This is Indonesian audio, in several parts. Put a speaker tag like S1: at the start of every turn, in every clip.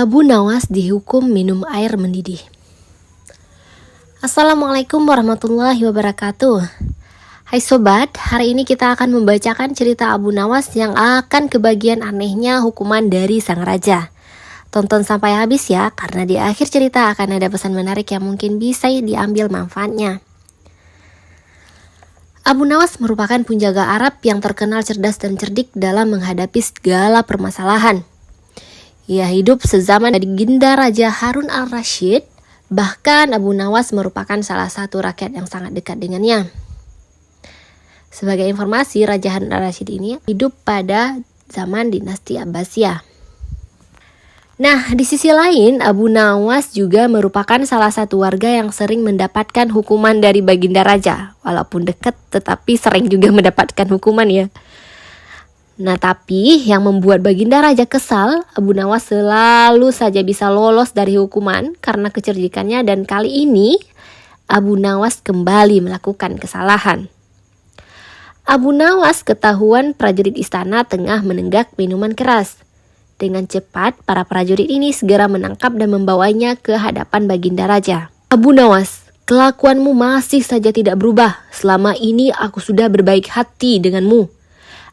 S1: Abu Nawas dihukum minum air mendidih. Assalamualaikum warahmatullahi wabarakatuh. Hai sobat, hari ini kita akan membacakan cerita Abu Nawas yang akan kebagian anehnya hukuman dari sang raja. Tonton sampai habis ya, karena di akhir cerita akan ada pesan menarik yang mungkin bisa diambil manfaatnya. Abu Nawas merupakan penjaga Arab yang terkenal cerdas dan cerdik dalam menghadapi segala permasalahan. Ia hidup sezaman Baginda Raja Harun al-Rashid, bahkan Abu Nawas merupakan salah satu rakyat yang sangat dekat dengannya. Sebagai informasi, Raja Harun al-Rashid ini hidup pada zaman dinasti Abbasiyah. Nah, di sisi lain, Abu Nawas juga merupakan salah satu warga yang sering mendapatkan hukuman dari Baginda Raja. Walaupun dekat, tetapi sering juga mendapatkan hukuman ya. Nah, tapi yang membuat Baginda Raja kesal, Abu Nawas selalu saja bisa lolos dari hukuman karena kecerdikannya, dan kali ini Abu Nawas kembali melakukan kesalahan. Abu Nawas ketahuan prajurit istana tengah menenggak minuman keras. Dengan cepat, para prajurit ini segera menangkap dan membawanya ke hadapan Baginda Raja. Abu Nawas, kelakuanmu masih saja tidak berubah. Selama ini aku sudah berbaik hati denganmu.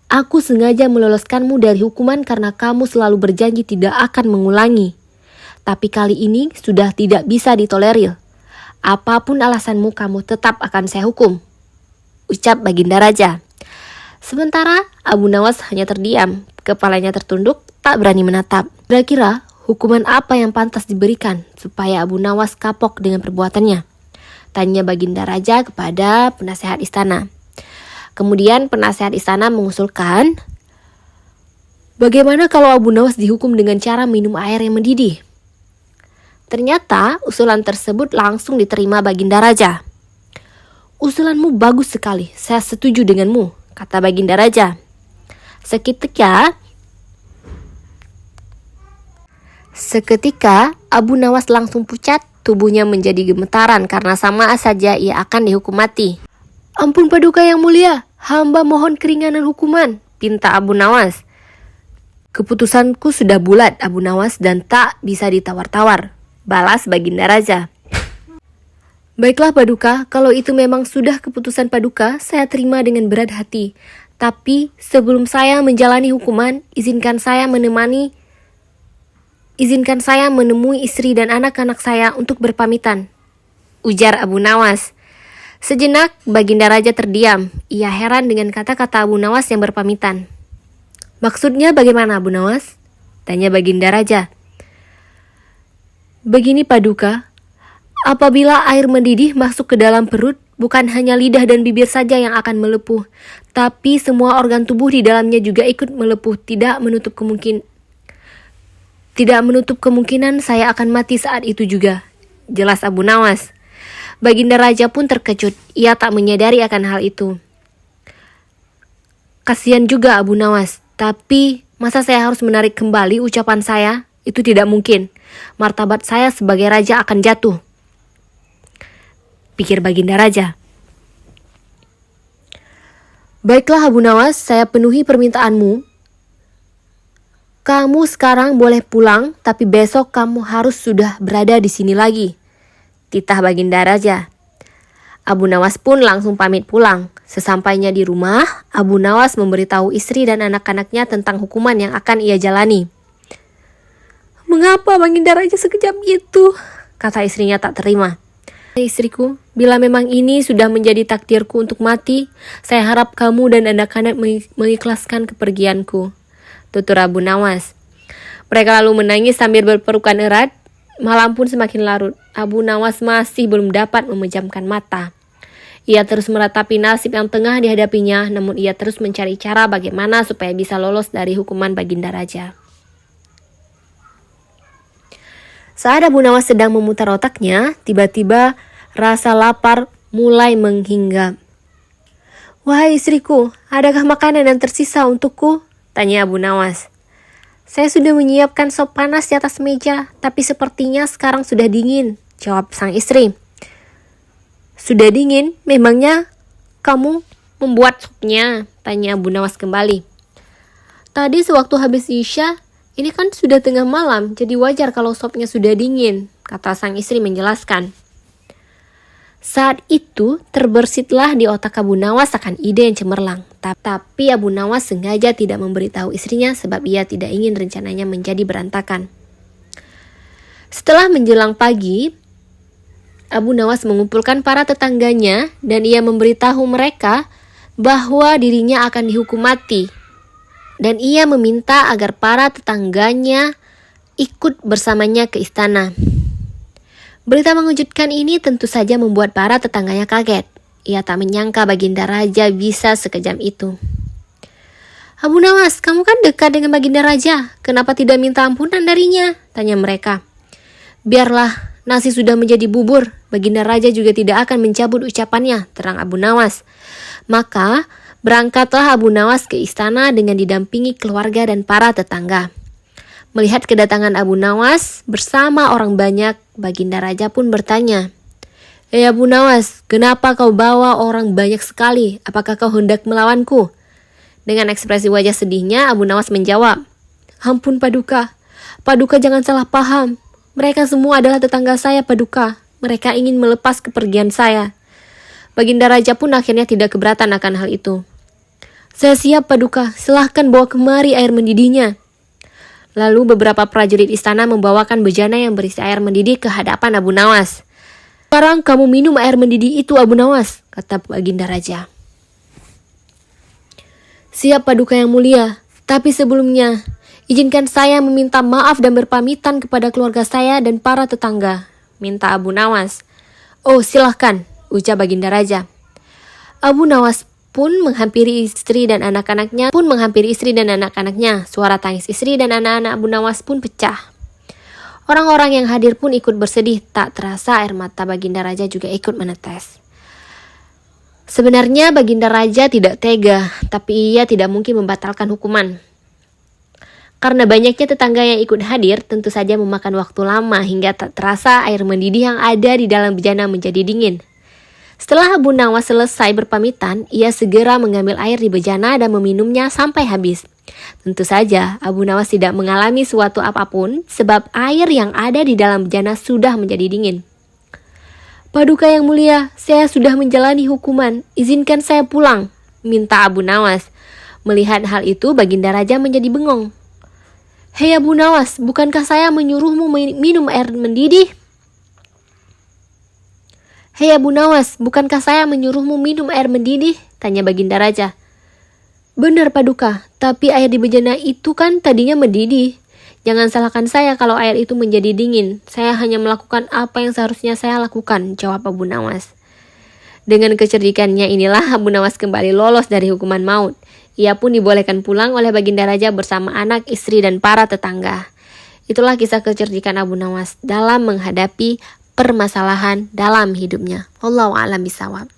S1: Aku sengaja meloloskanmu dari hukuman karena kamu selalu berjanji tidak akan mengulangi. Tapi kali ini sudah tidak bisa ditolerir. Apapun alasanmu, kamu tetap akan saya hukum, ucap Baginda Raja. Sementara Abu Nawas hanya terdiam, kepalanya tertunduk, tak berani menatap. Kira-kira hukuman apa yang pantas diberikan supaya Abu Nawas kapok dengan perbuatannya? Tanya Baginda Raja kepada penasehat istana. Kemudian penasehat istana mengusulkan, bagaimana kalau Abu Nawas dihukum dengan cara minum air yang mendidih? Ternyata usulan tersebut langsung diterima Baginda Raja. Usulanmu bagus sekali, saya setuju denganmu, kata Baginda Raja. Seketika Abu Nawas langsung pucat, tubuhnya menjadi gemetaran karena sama saja ia akan dihukum mati. Ampun Paduka yang mulia, hamba mohon keringanan hukuman, pinta Abu Nawas. Keputusanku sudah bulat Abu Nawas dan tak bisa ditawar-tawar, balas Baginda Raja. Baiklah Paduka, kalau itu memang sudah keputusan Paduka, saya terima dengan berat hati. Tapi sebelum saya menjalani hukuman, izinkan saya menemui istri dan anak-anak saya untuk berpamitan, ujar Abu Nawas. Sejenak Baginda Raja terdiam. Ia heran dengan kata-kata Abu Nawas yang berpamitan. Maksudnya bagaimana Abu Nawas? Tanya Baginda Raja. Begini Paduka, apabila air mendidih masuk ke dalam perut, bukan hanya lidah dan bibir saja yang akan melepuh, tapi semua organ tubuh di dalamnya juga ikut melepuh. Tidak menutup kemungkinan saya akan mati saat itu juga, jelas Abu Nawas. Baginda Raja pun terkejut, ia tak menyadari akan hal itu. Kasihan juga Abu Nawas, tapi masa saya harus menarik kembali ucapan saya? Itu tidak mungkin, martabat saya sebagai raja akan jatuh, pikir Baginda Raja. Baiklah Abu Nawas, saya penuhi permintaanmu. Kamu sekarang boleh pulang, tapi besok kamu harus sudah berada di sini lagi, titah Baginda Raja. Abu Nawas pun langsung pamit pulang. Sesampainya di rumah, Abu Nawas memberitahu istri dan anak-anaknya tentang hukuman yang akan ia jalani. Mengapa Baginda Raja sekejam itu? Kata istrinya tak terima. Istriku, bila memang ini sudah menjadi takdirku untuk mati, saya harap kamu dan anak-anak mengikhlaskan kepergianku, tutur Abu Nawas. Mereka lalu menangis sambil berpelukan erat. Malam pun semakin larut. Abu Nawas masih belum dapat memejamkan mata. Ia terus meratapi nasib yang tengah dihadapinya, namun ia terus mencari cara bagaimana supaya bisa lolos dari hukuman Baginda Raja. Saat Abu Nawas sedang memutar otaknya, tiba-tiba rasa lapar mulai menghinggap. Wahai istriku, adakah makanan yang tersisa untukku? Tanya Abu Nawas. Saya sudah menyiapkan sop panas di atas meja, tapi sepertinya sekarang sudah dingin, jawab sang istri. Sudah dingin? Memangnya kamu membuat supnya? Tanya Abu Nawas kembali. Tadi sewaktu habis Isya, Ini kan sudah tengah malam, jadi wajar kalau sopnya sudah dingin, kata sang istri menjelaskan. Saat itu terbersitlah di otak Abu Nawas akan ide yang cemerlang. Tapi Abu Nawas sengaja tidak memberitahu istrinya sebab ia tidak ingin rencananya menjadi berantakan. Setelah menjelang pagi, Abu Nawas mengumpulkan para tetangganya dan ia memberitahu mereka bahwa dirinya akan dihukum mati. Dan ia meminta agar para tetangganya ikut bersamanya ke istana. Berita mengejutkan ini tentu saja membuat para tetangganya kaget. Ia tak menyangka Baginda Raja bisa sekejam itu. Abu Nawas, kamu kan dekat dengan Baginda Raja. Kenapa tidak minta ampunan darinya? Tanya mereka. Biarlah, nasi sudah menjadi bubur. Baginda Raja juga tidak akan mencabut ucapannya, terang Abu Nawas. Maka berangkatlah Abu Nawas ke istana dengan didampingi keluarga dan para tetangga. Melihat kedatangan Abu Nawas bersama orang banyak, Baginda Raja pun bertanya, Abu Nawas, kenapa kau bawa orang banyak sekali? Apakah kau hendak melawanku? Dengan ekspresi wajah sedihnya, Abu Nawas menjawab, Ampun Paduka, Paduka jangan salah paham. Mereka semua adalah tetangga saya Paduka. Mereka ingin melepas kepergian saya. Baginda Raja pun akhirnya tidak keberatan akan hal itu. Saya siap Paduka, silahkan bawa kemari air mendidihnya. Lalu beberapa prajurit istana membawakan bejana yang berisi air mendidih ke hadapan Abu Nawas. Sekarang kamu minum air mendidih itu Abu Nawas, kata Baginda Raja. Siap Paduka yang mulia, tapi sebelumnya izinkan saya meminta maaf dan berpamitan kepada keluarga saya dan para tetangga, minta Abu Nawas. Oh silahkan, ucap Baginda Raja. Abu Nawas pun menghampiri istri dan anak-anaknya. Suara tangis istri dan anak-anak Abu Nawas pun pecah. Orang-orang yang hadir pun ikut bersedih. Tak terasa air mata Baginda Raja juga ikut menetes. Sebenarnya Baginda Raja tidak tega, tapi ia tidak mungkin membatalkan hukuman. Karena banyaknya tetangga yang ikut hadir, tentu saja memakan waktu lama hingga tak terasa air mendidih yang ada di dalam bejana menjadi dingin. Setelah Abu Nawas selesai berpamitan, ia segera mengambil air di bejana dan meminumnya sampai habis. Tentu saja, Abu Nawas tidak mengalami suatu apapun sebab air yang ada di dalam bejana sudah menjadi dingin. Paduka yang mulia, saya sudah menjalani hukuman. Izinkan saya pulang, minta Abu Nawas. Melihat hal itu, Baginda Raja menjadi bengong. Hei Abu Nawas, bukankah saya menyuruhmu minum air mendidih? Hei Abu Nawas, bukankah saya menyuruhmu minum air mendidih? Tanya Baginda Raja. Benar Paduka, tapi air di bejana itu kan tadinya mendidih. Jangan salahkan saya kalau air itu menjadi dingin. Saya hanya melakukan apa yang seharusnya saya lakukan, jawab Abu Nawas. Dengan kecerdikannya inilah Abu Nawas kembali lolos dari hukuman maut. Ia pun dibolehkan pulang oleh Baginda Raja bersama anak, istri, dan para tetangga. Itulah kisah kecerdikan Abu Nawas dalam menghadapi permasalahan dalam hidupnya. Wallahu a'lam bishawab.